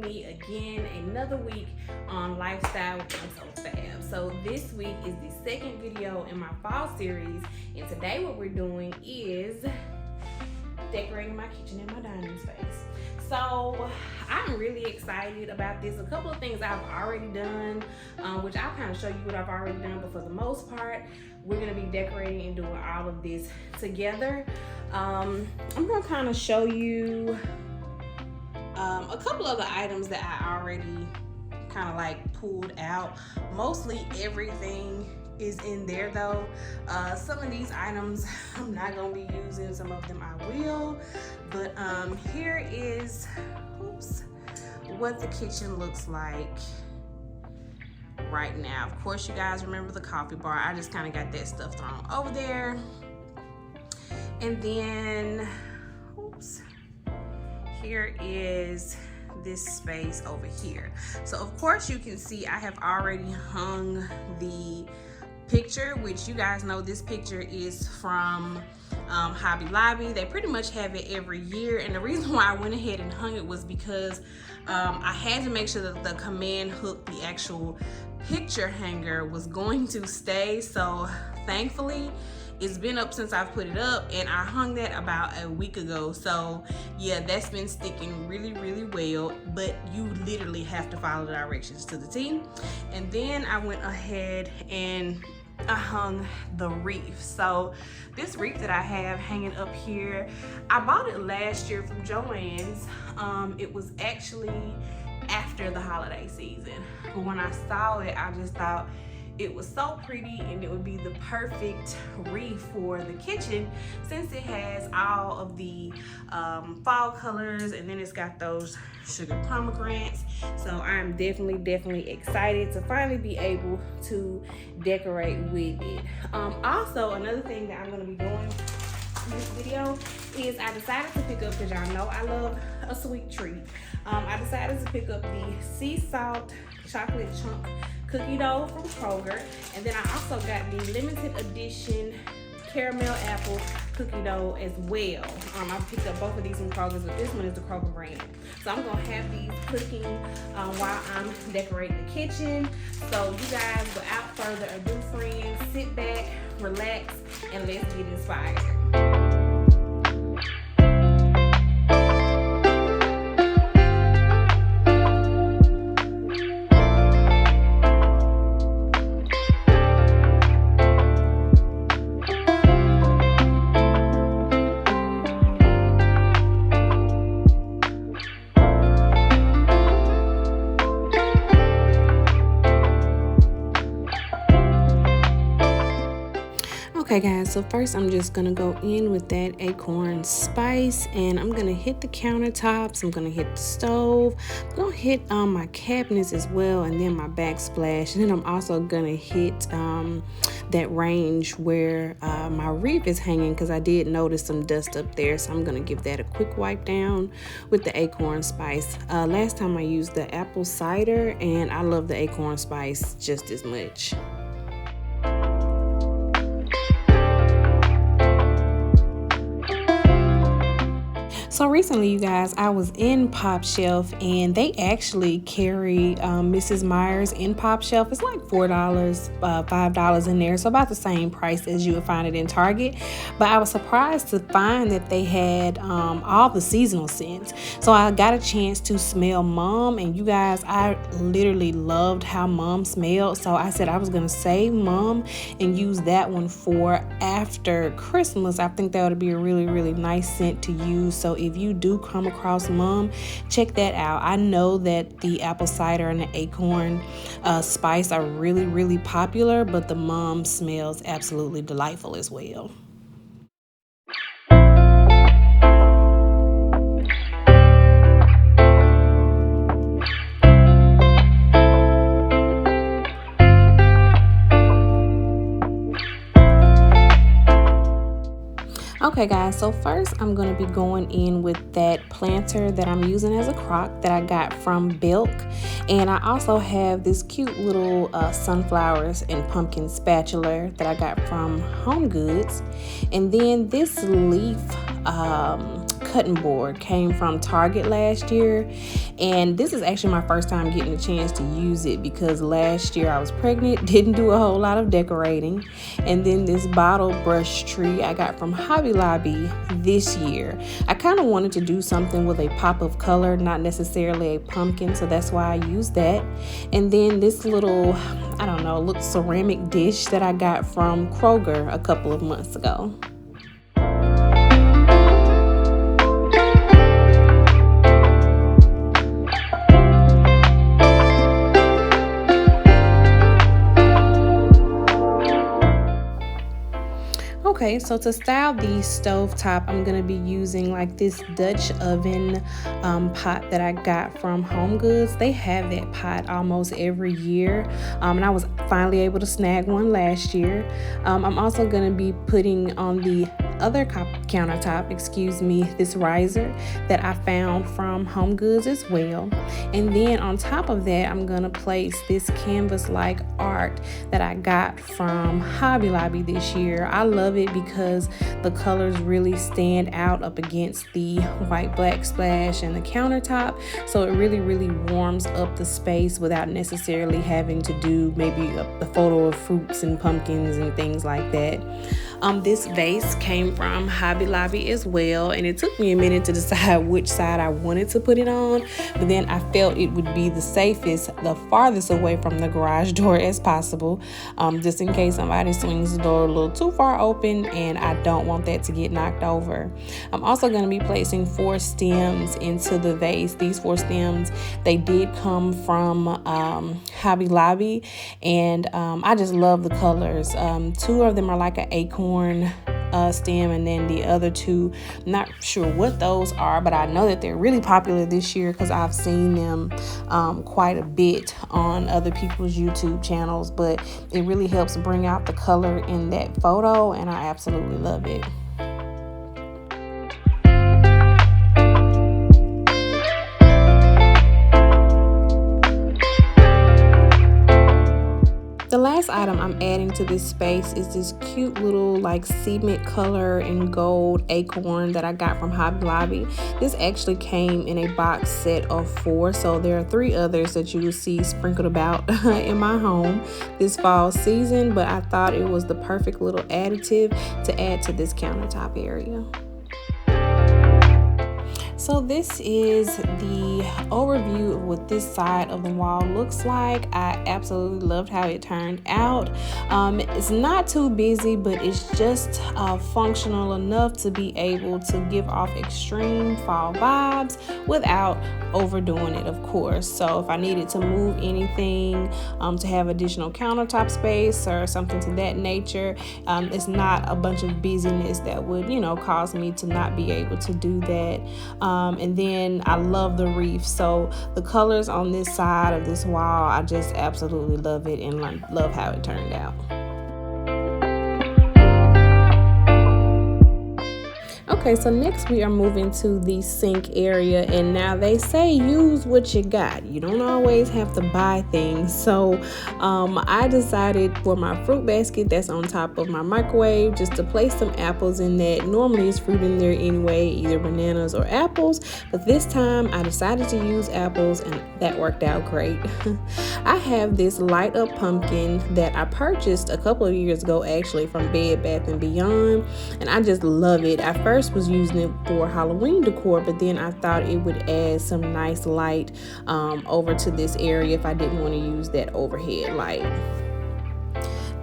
joining me again another week on Lifestyle with So Fab. So this week is the second video in my fall series, and today what we're doing is decorating my kitchen and my dining space. So I'm really excited about this. A couple of things I've already done, which I'll kind of show you what I've already done, but for the most part, we're gonna be decorating and doing all of this together. I'm gonna kind of show you a couple of the items that I already kind of like pulled out. Mostly everything is in there though. Some of these items I'm not gonna be using, some of them I will, but here is what the kitchen looks like right now. Of course, you guys remember the coffee bar. I just kind of got that stuff thrown over there. And then here is this space over here. So of course you can see I have already hung the picture, which you guys know this picture is from Hobby Lobby. They pretty much have it every year, and the reason why I went ahead and hung it was because I had to make sure that the command hook, the actual picture hanger, was going to stay. So thankfully it's been up since I've put it up, and I hung that about a week ago. So yeah, that's been sticking really well, but you literally have to follow the directions to the T. And then I went ahead and I hung the wreath. So this wreath that I have hanging up here, I bought it last year from Joann's. It was actually after the holiday season, but when I saw it, I just thought it was so pretty and it would be the perfect wreath for the kitchen, since it has all of the fall colors, and then it's got those sugar pomegranates. So I'm definitely excited to finally be able to decorate with it. Also, another thing that I'm going to be doing in this video is I decided to pick up, because y'all know I love a sweet treat, I decided to pick up the sea salt chocolate chunk cookie dough from Kroger, and then I also got the limited edition caramel apple cookie dough as well. I picked up both of these from Kroger, but this one is the Kroger brand. So I'm gonna have these cooking while I'm decorating the kitchen. So you guys, without further ado, friends, sit back, relax, and let's get inspired. Okay guys, so first I'm just gonna go in with that acorn spice, and I'm gonna hit the countertops, I'm gonna hit the stove, I'm gonna hit my cabinets as well, and then my backsplash, and then I'm also gonna hit that range where my wreath is hanging, because I did notice some dust up there. So I'm gonna give that a quick wipe down with the acorn spice. Last time I used the apple cider, and I love the acorn spice just as much. So recently, you guys, I was in Pop Shelf, and they actually carry Mrs. Meyer's in Pop Shelf. It's like $4, $5 in there, so about the same price as you would find it in Target. But I was surprised to find that they had all the seasonal scents. So I got a chance to smell Mom, and you guys, I literally loved how Mom smelled. So I said I was gonna save Mom and use that one for after Christmas. I think that would be a really nice scent to use. So if you do come across Mom, check that out. I know that the apple cider and the acorn spice are really popular, but the Mom smells absolutely delightful as well. Okay guys, so first I'm going to be going in with that planter that I'm using as a crock that I got from Belk, and I also have this cute little sunflowers and pumpkin spatula that I got from Home Goods, and then this leaf cutting board. Came from Target last year, and this is actually my first time getting a chance to use it because last year I was pregnant, didn't do a whole lot of decorating. And then this bottle brush tree I got from Hobby Lobby this year. I kind of wanted to do something with a pop of color, not necessarily a pumpkin, so that's why I used that. And then this little, I don't know, little ceramic dish that I got from Kroger a couple of months ago. Okay, so to style the stovetop, I'm going to be using like this Dutch oven pot that I got from Home Goods. They have that pot almost every year, and I was finally able to snag one last year. I'm also going to be putting on the other countertop, this riser that I found from Home Goods as well. And then on top of that, I'm going to place this canvas-like art that I got from Hobby Lobby this year. I love it because the colors really stand out up against the white black splash and the countertop, so it really warms up the space without necessarily having to do maybe a photo of fruits and pumpkins and things like that. This vase came from Hobby Lobby as well, and it took me a minute to decide which side I wanted to put it on, but then I felt it would be the safest, the farthest away from the garage door as possible, just in case somebody swings the door a little too far open, and I don't want that to get knocked over. I'm also going to be placing 4 stems into the vase. These 4 stems, they did come from Hobby Lobby, and I just love the colors. 2 of them are like an acorn stem, and then the other 2, not sure what those are, but I know that they're really popular this year because I've seen them quite a bit on other people's YouTube channels. But it really helps bring out the color in that photo, and I absolutely love it. The last item I'm adding to this space is this cute little like cement color and gold acorn that I got from Hobby Lobby. This actually came in a box set of 4, so there are 3 others that you will see sprinkled about in my home this fall season, but I thought it was the perfect little additive to add to this countertop area. So this is the overview of what this side of the wall looks like. I absolutely loved how it turned out. It's not too busy, but it's just functional enough to be able to give off extreme fall vibes without overdoing it, of course. So if I needed to move anything to have additional countertop space or something to that nature, it's not a bunch of busyness that would, cause me to not be able to do that. And then I love the wreath. So the colors on this side of this wall, I just absolutely love it and love how it turned out. Okay, so next we are moving to the sink area, and now they say use what you got. You don't always have to buy things. So I decided for my fruit basket that's on top of my microwave just to place some apples in that. Normally it's fruit in there anyway, either bananas or apples, but this time I decided to use apples, and that worked out great. I have this light up pumpkin that I purchased a couple of years ago actually from Bed Bath & Beyond, and I just love it. I first was using it for Halloween decor, but then I thought it would add some nice light over to this area if I didn't want to use that overhead light.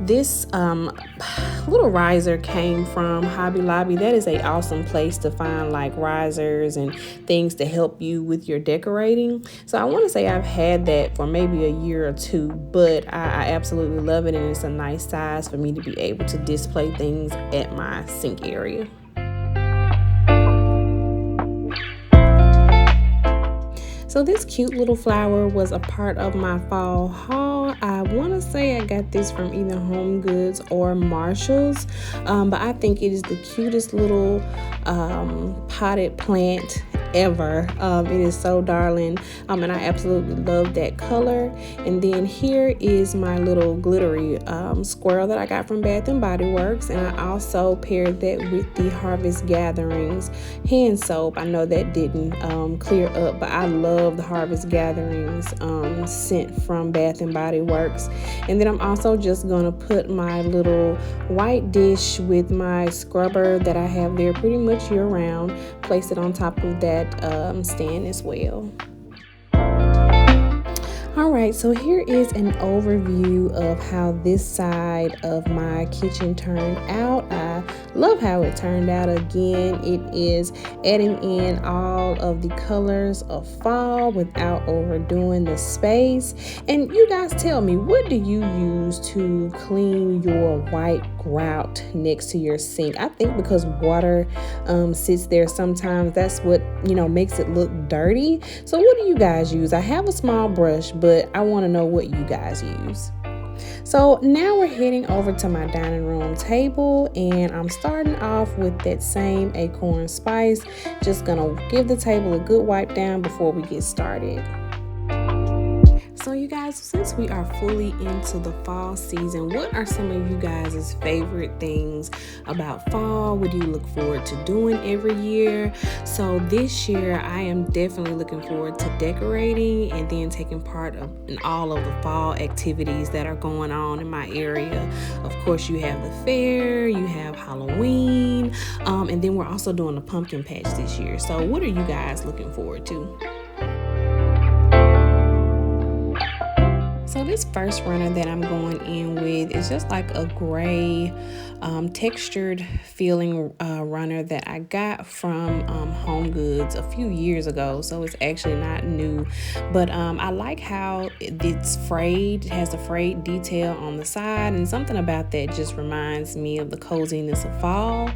This little riser came from Hobby Lobby. That is an awesome place to find like risers and things to help you with your decorating. So I want to say I've had that for maybe a year or 2, but I absolutely love it, and it's a nice size for me to be able to display things at my sink area. So this cute little flower was a part of my fall haul. I want to say I got this from either Home Goods or Marshall's, but I think it is the cutest little potted plant ever. It is so darling, and I absolutely love that color. And then here is my little glittery squirrel that I got from Bath and Body Works, and I also paired that with the Harvest Gatherings hand soap. I know that didn't clear up, but I love the Harvest Gatherings scent from Bath and Body Works. And then I'm also just gonna put my little white dish with my scrubber that I have there pretty much year round, place it on top of that stand as well. Alright, so here is an overview of how this side of my kitchen turned out. I love how it turned out. Again, it is adding in all of the colors of fall without overdoing the space. And you guys tell me, what do you use to clean your white grout next to your sink? I think because water sits there sometimes, that's what, you know, makes it look dirty. So what do you guys use? I have a small brush, but I want to know what you guys use. So now we're heading over to my dining room table, and I'm starting off with that same acorn spice. Just gonna give the table a good wipe down before we get started. So you guys, since we are fully into the fall season, what are some of you guys' favorite things about fall? What do you look forward to doing every year? So this year, I am definitely looking forward to decorating and then taking part in all of the fall activities that are going on in my area. Of course, you have the fair, you have Halloween, and then we're also doing a pumpkin patch this year. So what are you guys looking forward to? So this first runner that I'm going in with is just like a gray textured feeling runner that I got from Home Goods a few years ago. So it's actually not new, but I like how it's frayed. It has a frayed detail on the side, and something about that just reminds me of the coziness of fall.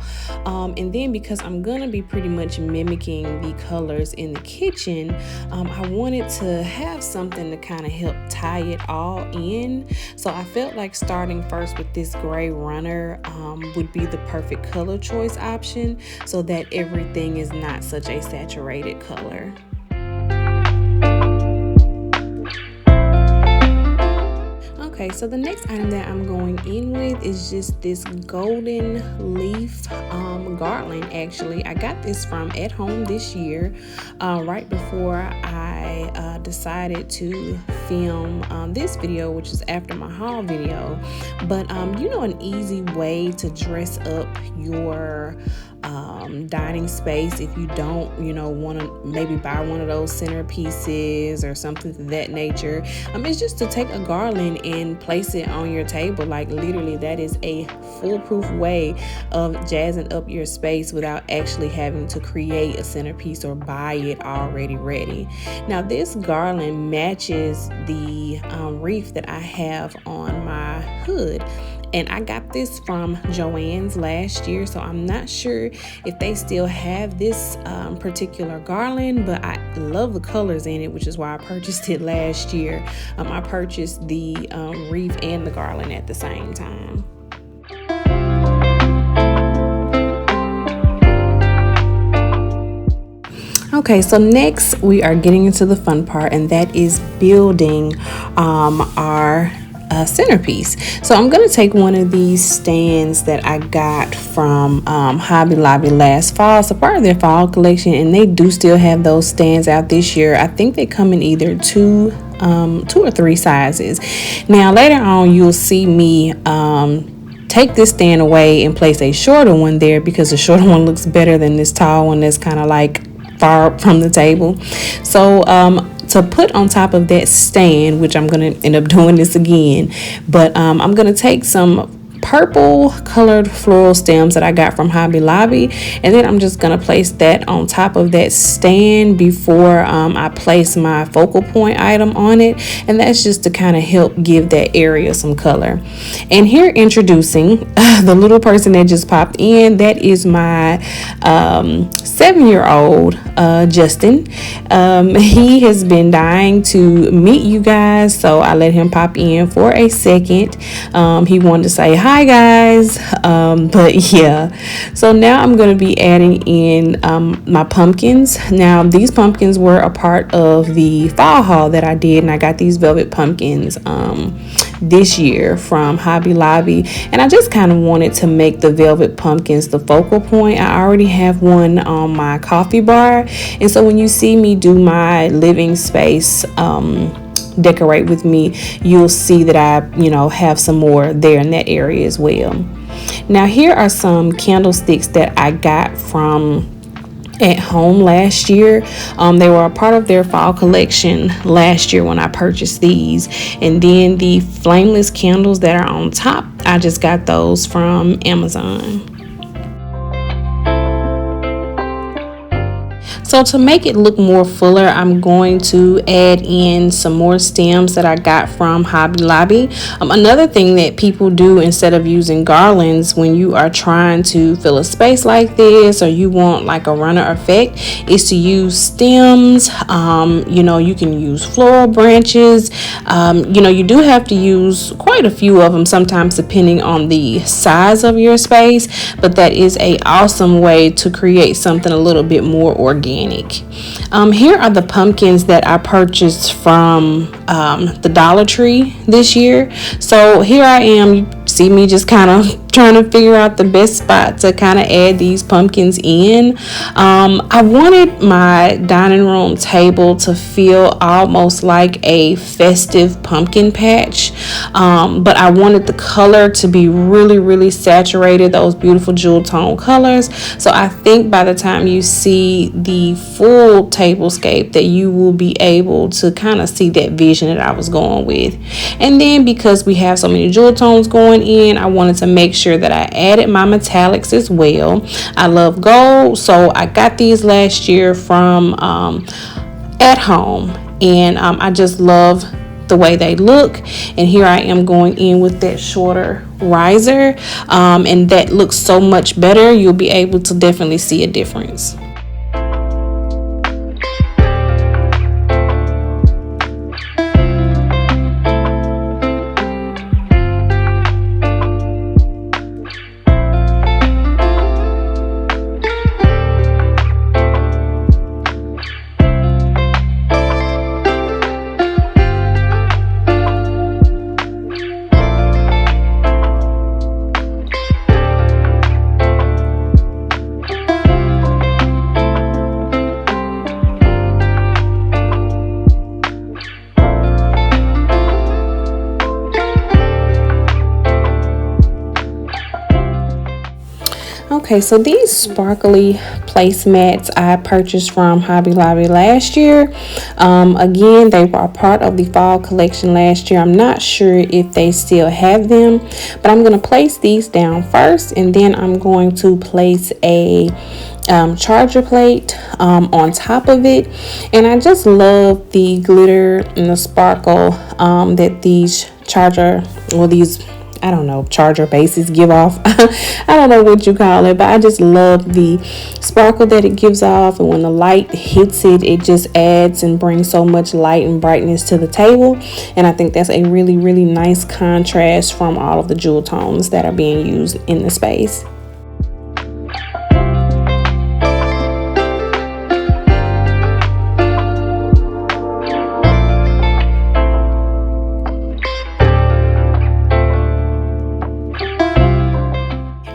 And then because I'm gonna be pretty much mimicking the colors in the kitchen, I wanted to have something to kind of help tie it all in. So I felt like starting first with this gray runner would be the perfect color choice option, so that everything is not such a saturated color. Okay, so the next item that I'm going in with is just this golden leaf garland. Actually, I got this from At Home this year, right before I decided to film this video, which is after my haul video. But you know, an easy way to dress up your dining space, if you don't, you know, want to maybe buy one of those centerpieces or something to that nature, it's just to take a garland and place it on your table. Like literally, that is a foolproof way of jazzing up your space without actually having to create a centerpiece or buy it already ready. Now this garland matches the wreath that I have on my hood, and I got this from Joann's last year, so I'm not sure if they still have this particular garland, but I love the colors in it, which is why I purchased it last year. I purchased the wreath and the garland at the same time. Okay, so next we are getting into the fun part, and that is building our centerpiece. So I'm going to take one of these stands that I got from Hobby Lobby last fall, so part of their fall collection, and they do still have those stands out this year. I think they come in either two or three sizes. Now later on you'll see me take this stand away and place a shorter one there, because the shorter one looks better than this tall one that's kind of like far from the table. So to put on top of that stand, which I'm going to end up doing this again, but I'm going to take some purple colored floral stems that I got from Hobby Lobby, and then I'm just going to place that on top of that stand before I place my focal point item on it, and that's just to kind of help give that area some color. And here introducing the little person that just popped in, that is my 7-year-old Justin. He has been dying to meet you guys, so I let him pop in for a second. He wanted to say hi Hi guys. But yeah, so now I'm going to be adding in my pumpkins. Now these pumpkins were a part of the fall haul that I did, and I got these velvet pumpkins this year from Hobby Lobby, and I just kind of wanted to make the velvet pumpkins the focal point. I already have one on my coffee bar, and so when you see me do my living space decorate with me, you'll see that I have some more there in that area as well. Now here are some candlesticks that I got from at home last year. They were a part of their fall collection last year when I purchased these, and then the flameless candles that are on top, I just got those from Amazon. So to make it look more fuller, I'm going to add in some more stems that I got from Hobby Lobby. Another thing that people do instead of using garlands when you are trying to fill a space like this, or you want like a runner effect, is to use stems. You can use floral branches. You do have to use quite a few of them sometimes depending on the size of your space, but that is a awesome way to create something a little bit more organic. Here are the pumpkins that I purchased from the Dollar Tree this year. So here I am. You see me just kind of trying to figure out the best spot to kind of add these pumpkins in. I wanted my dining room table to feel almost like a festive pumpkin patch, but I wanted the color to be really, really saturated, those beautiful jewel tone colors. So I think by the time you see the full tablescape that you will be able to kind of see that vision that I was going with. And then because we have so many jewel tones going in, I wanted to make sure that I added my metallics as well. I love gold, so I got these last year from at home, and I just love the way they look. And here I am going in with that shorter riser, and that looks so much better. You'll be able to definitely see a difference. Okay, so these sparkly placemats I purchased from Hobby Lobby last year. Again, they were a part of the fall collection last year. I'm not sure if they still have them, but I'm going to place these down first, and then I'm going to place a charger plate on top of it. And I just love the glitter and the sparkle that these charger bases give off. I don't know what you call it, but I just love the sparkle that it gives off, and when the light hits it, it just adds and brings so much light and brightness to the table. And I think that's a really, really nice contrast from all of the jewel tones that are being used in the space.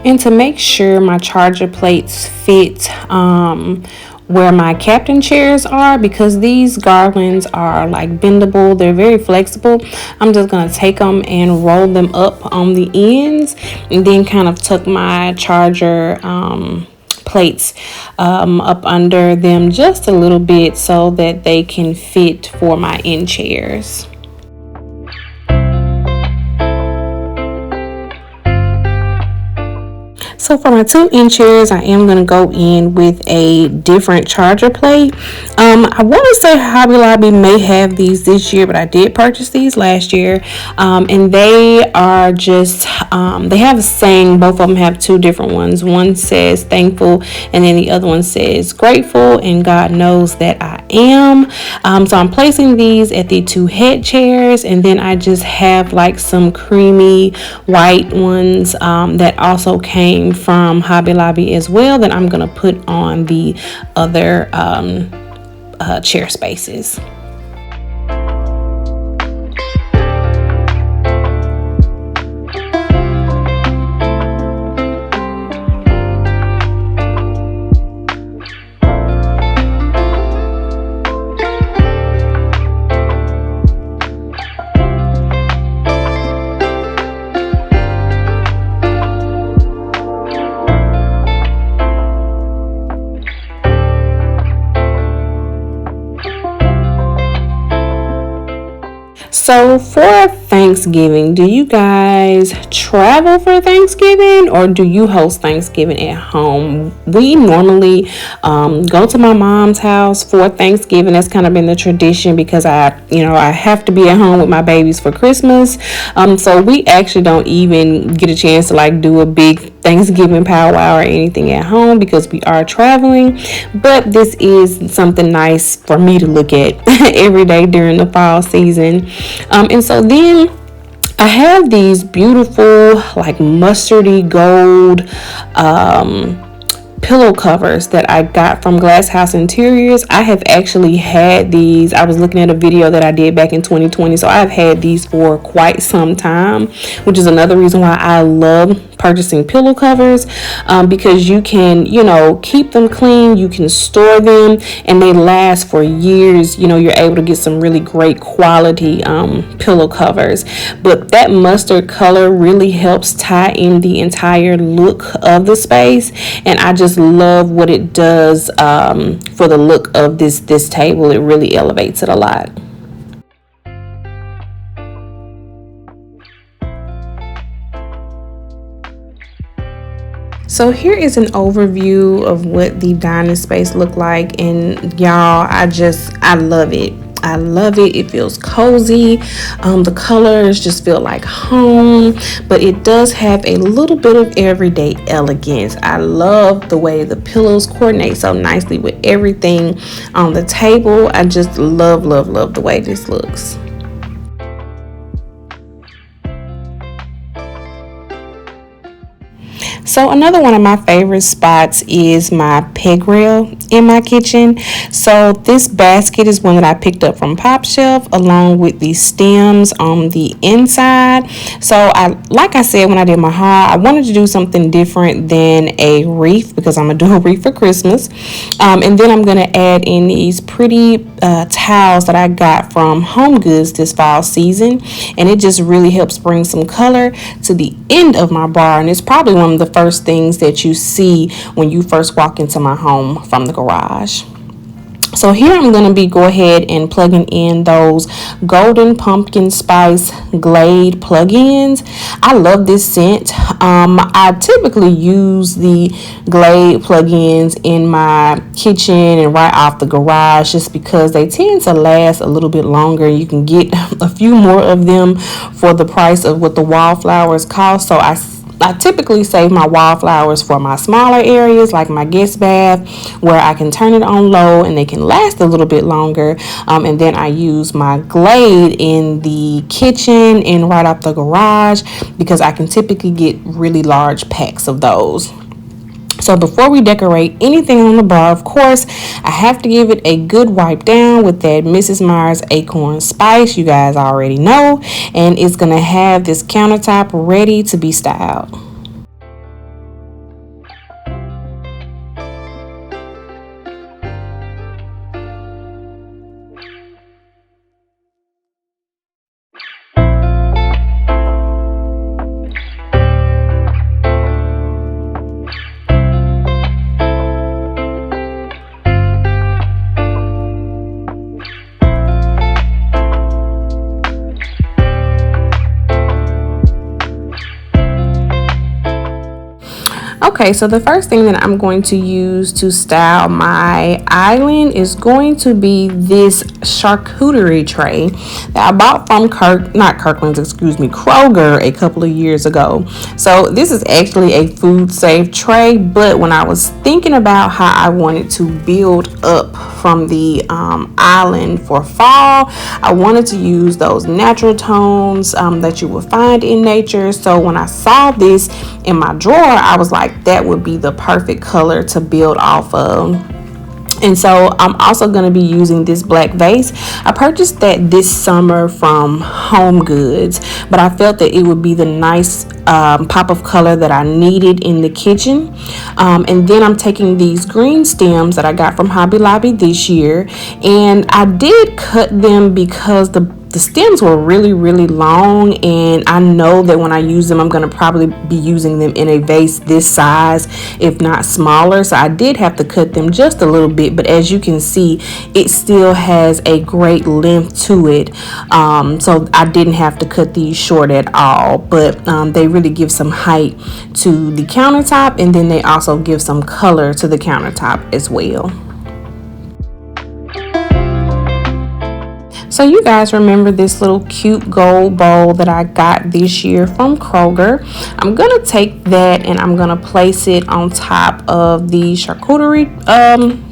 And to make sure my charger plates fit where my captain chairs are, because these garlands are like bendable, they're very flexible, I'm just going to take them and roll them up on the ends, and then kind of tuck my charger plates up under them just a little bit so that they can fit for my end chairs. So for my 2-inch chairs, I am going to go in with a different charger plate. I want to say Hobby Lobby may have these this year, but I did purchase these last year. And they are just, they have a saying, both of them have two different ones. One says thankful, and then the other one says grateful, and God knows that I am. So I'm placing these at the 2 head chairs, and then I just have like some creamy white ones that also came from Hobby Lobby as well, that I'm gonna put on the other chair spaces. So for Thanksgiving, do you guys travel for Thanksgiving, or do you host Thanksgiving at home? We normally go to my mom's house for Thanksgiving. That's kind of been the tradition because I have to be at home with my babies for Christmas. So we actually don't even get a chance to like do a big Thanksgiving powwow or anything at home because we are traveling. But this is something nice for me to look at every day during the fall season. And so then I have these beautiful like mustardy gold pillow covers that I got from Glass House Interiors. I have actually had these. I was looking at a video that I did back in 2020, so I've had these for quite some time, which is another reason why I love purchasing pillow covers, because you can keep them clean, you can store them, and they last for years. You're able to get some really great quality pillow covers. But that mustard color really helps tie in the entire look of the space, and I just love what it does for the look of this table. It really elevates it a lot. So here is an overview of what the dining space looked like, and y'all, I love it. I love it. It feels cozy. The colors just feel like home, but it does have a little bit of everyday elegance. I love the way the pillows coordinate so nicely with everything on the table. I just love the way this looks. So another one of my favorite spots is my peg rail in my kitchen. So this basket is one that I picked up from Pop Shelf along with the stems on the inside. So like I said when I did my haul, I wanted to do something different than a wreath because I'm gonna do a wreath for Christmas. And then I'm gonna add in these pretty towels that I got from Home Goods this fall season, and it just really helps bring some color to the end of my bar, and it's probably one of the first things that you see when you first walk into my home from the garage. So here I'm going to be go ahead and plugging in those golden pumpkin spice Glade plug-ins. I love this scent. I typically use the Glade plug-ins in my kitchen and right off the garage just because they tend to last a little bit longer. You can get a few more of them for the price of what the wallflowers cost. So I typically save my wallflowers for my smaller areas like my guest bath, where I can turn it on low and they can last a little bit longer. And then I use my Glade in the kitchen and right off the garage because I can typically get really large packs of those. So before we decorate anything on the bar, of course, I have to give it a good wipe down with that Mrs. Meyer's Acorn Spice. You guys already know. And it's going to have this countertop ready to be styled. Okay, so the first thing that I'm going to use to style my island is going to be this charcuterie tray that I bought from Kroger a couple of years ago. So this is actually a food safe tray, but when I was thinking about how I wanted to build up from the island for fall, I wanted to use those natural tones that you will find in nature. So when I saw this in my drawer, I was like, that would be the perfect color to build off of. And so I'm also going to be using this black vase. I purchased that this summer from Home Goods, but I felt that it would be the nice pop of color that I needed in the kitchen. And then I'm taking these green stems that I got from Hobby Lobby this year, and I did cut them because the stems were really long, and I know that when I use them, I'm going to probably be using them in a vase this size, if not smaller. So I did have to cut them just a little bit, but as you can see, it still has a great length to it. So I didn't have to cut these short at all, but they really give some height to the countertop, and then they also give some color to the countertop as well. So you guys remember this little cute gold bowl that I got this year from Kroger? I'm going to take that and I'm going to place it on top of the charcuterie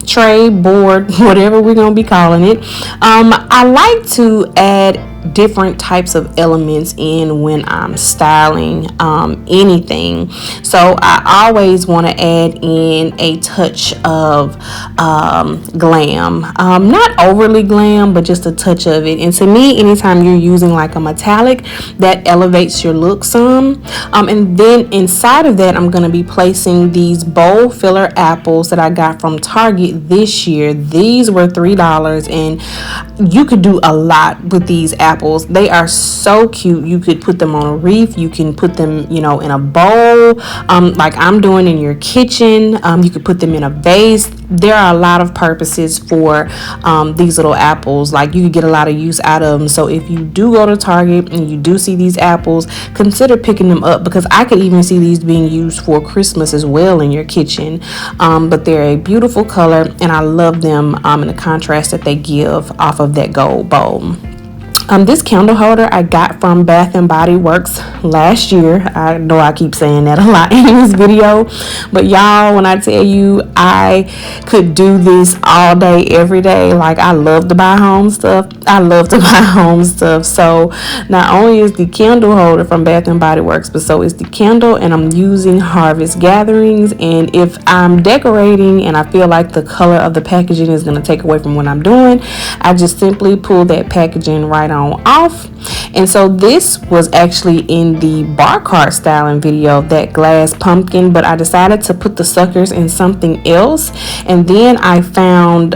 tray, board, whatever we're going to be calling it. I like to add different types of elements in when I'm styling anything. So I always want to add in a touch of glam, not overly glam, but just a touch of it. And to me, anytime you're using like a metallic, that elevates your look some. And then inside of that, I'm going to be placing these bowl filler apples that I got from Target this year. These were $3, and you could do a lot with these apples. They are so cute. You could put them on a wreath. You can put them, in a bowl, like I'm doing in your kitchen. You could put them in a vase. There are a lot of purposes for these little apples. Like, you could get a lot of use out of them. So if you do go to Target and you do see these apples, consider picking them up, because I could even see these being used for Christmas as well in your kitchen. But they're a beautiful color, and I love them in the contrast that they give off of that gold bowl. This candle holder I got from Bath and Body Works last year. I know I keep saying that a lot in this video, but y'all, when I tell you I could do this all day, every day, like I love to buy home stuff. So not only is the candle holder from Bath and Body Works, but so is the candle, and I'm using Harvest Gatherings. And if I'm decorating and I feel like the color of the packaging is going to take away from what I'm doing, I just simply pull that packaging right on off. And so this was actually in the bar cart styling video, that glass pumpkin, but I decided to put the suckers in something else. And then I found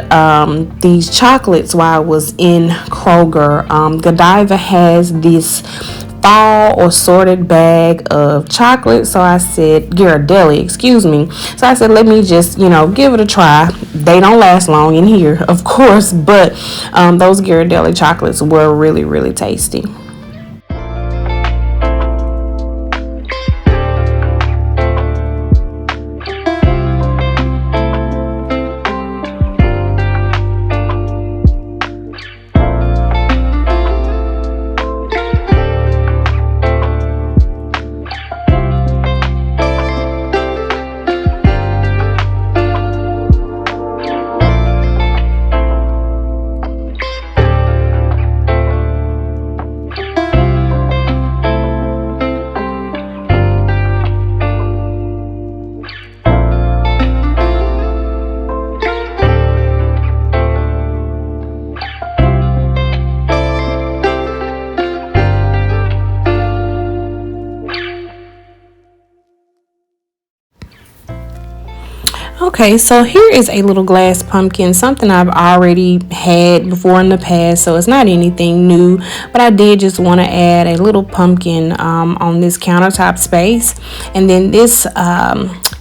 these chocolates while I was in Kroger. Godiva has this fall or sorted bag of chocolate, so I said Ghirardelli, excuse me. So I said, let me just give it a try. They don't last long in here, of course, but those Ghirardelli chocolates were really tasty. Okay, so here is a little glass pumpkin, something I've already had before in the past, so it's not anything new, but I did just want to add a little pumpkin on this countertop space. And then this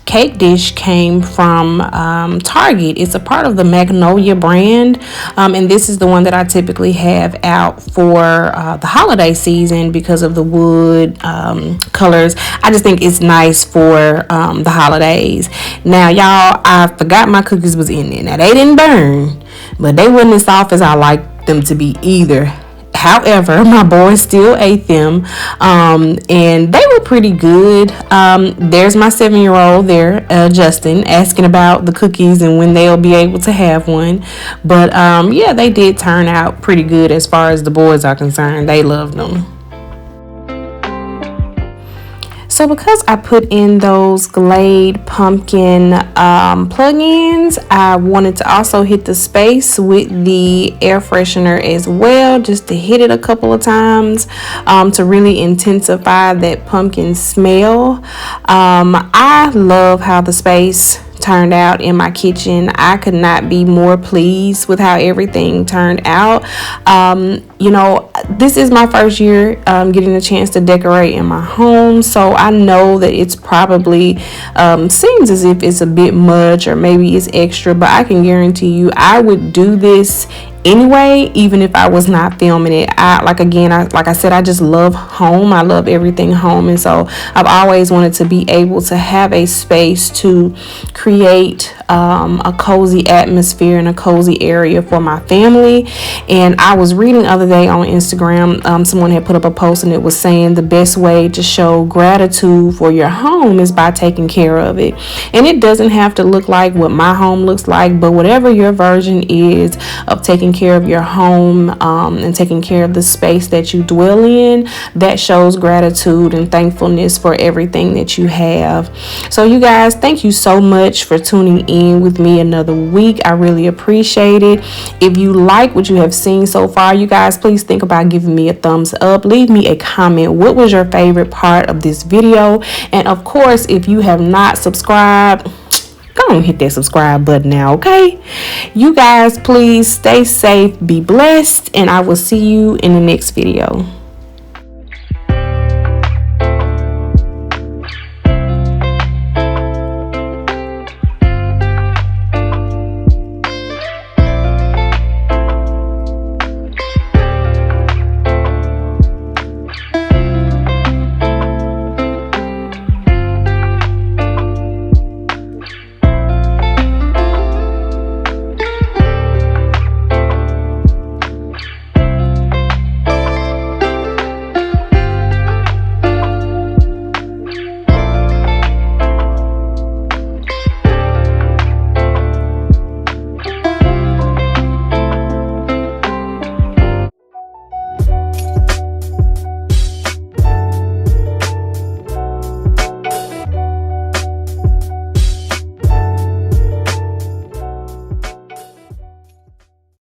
cake dish came from Target. It's a part of the Magnolia brand, and this is the one that I typically have out for the holiday season because of the wood colors. I just think it's nice for the holidays. Now, y'all, I forgot my cookies was in there. Now, they didn't burn, but they wasn't as soft as I like them to be either. However, my boys still ate them, and they were pretty good. There's my 7-year-old there, Justin, asking about the cookies and when they'll be able to have one. But yeah, they did turn out pretty good as far as the boys are concerned. They loved them. So because I put in those Glade pumpkin plug-ins, I wanted to also hit the space with the air freshener as well, just to hit it a couple of times to really intensify that pumpkin smell. I love how the space turned out in my kitchen. I could not be more pleased with how everything turned out. You know, this is my first year getting a chance to decorate in my home, so I know that it's probably seems as if it's a bit much or maybe it's extra, but I can guarantee you I would do this anyway, even if I was not filming it. Like I said, I just love home. I love everything home, and so I've always wanted to be able to have a space to create a cozy atmosphere and a cozy area for my family. And I was reading the other day on Instagram, someone had put up a post and it was saying the best way to show gratitude for your home is by taking care of it. And it doesn't have to look like what my home looks like, but whatever your version is of taking care of your home and taking care of the space that you dwell in, that shows gratitude and thankfulness for everything that you have. So you guys, thank you so much for tuning in with me another week. I really appreciate it. If you like what you have seen so far, you guys, please think about giving me a thumbs up. Leave me a comment. What was your favorite part of this video? And of course, if you have not subscribed, go and hit that subscribe button now, okay? You guys, please stay safe, be blessed, and I will see you in the next video.